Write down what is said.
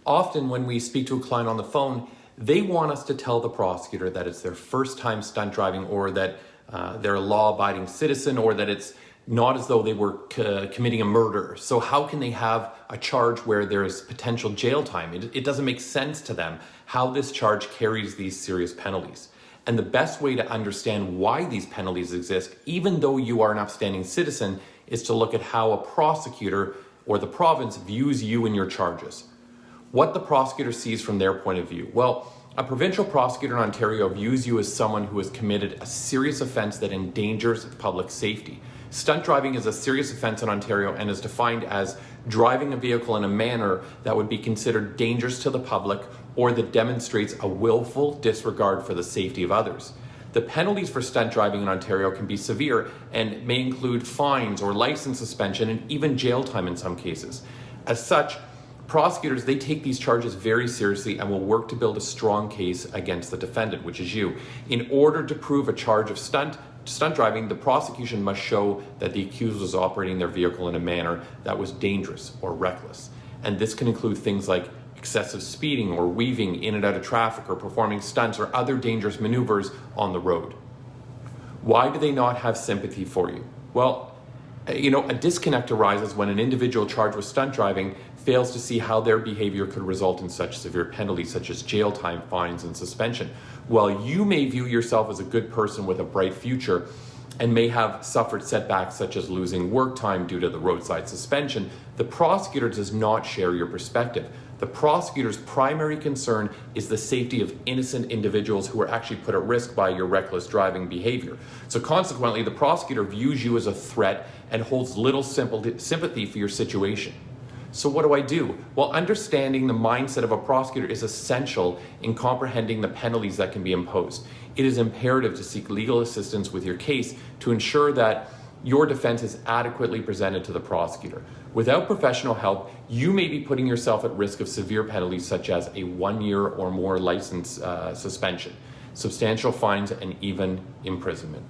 Often when we speak to a client on the phone, they want us to tell the prosecutor that it's their first time stunt driving, or that they're a law-abiding citizen, or that it's not as though they were committing a murder. So how can they have a charge where there's potential jail time? It doesn't make sense to them how this charge carries these serious penalties. And the best way to understand why these penalties exist, even though you are an upstanding citizen, is to look at how a prosecutor or the province views you and your charges. What the prosecutor sees from their point of view. Well, a provincial prosecutor in Ontario views you as someone who has committed a serious offense that endangers public safety. Stunt driving is a serious offense in Ontario and is defined as driving a vehicle in a manner that would be considered dangerous to the public or that demonstrates a willful disregard for the safety of others. The penalties for stunt driving in Ontario can be severe and may include fines or license suspension and even jail time in some cases. As such, prosecutors, they take these charges very seriously and will work to build a strong case against the defendant, which is you. In order to prove a charge of stunt driving, the prosecution must show that the accused was operating their vehicle in a manner that was dangerous or reckless. And this can include things like excessive speeding or weaving in and out of traffic or performing stunts or other dangerous maneuvers on the road. Why do they not have sympathy for you? Well, a disconnect arises when an individual charged with stunt driving fails to see how their behavior could result in such severe penalties such as jail time, fines, and suspension. While you may view yourself as a good person with a bright future and may have suffered setbacks such as losing work time due to the roadside suspension, the prosecutor does not share your perspective. The prosecutor's primary concern is the safety of innocent individuals who are actually put at risk by your reckless driving behavior. So consequently, the prosecutor views you as a threat and holds little sympathy for your situation. So what do? Well, understanding the mindset of a prosecutor is essential in comprehending the penalties that can be imposed. It is imperative to seek legal assistance with your case to ensure that your defense is adequately presented to the prosecutor. Without professional help, you may be putting yourself at risk of severe penalties such as a 1 year or more license suspension, substantial fines, and even imprisonment.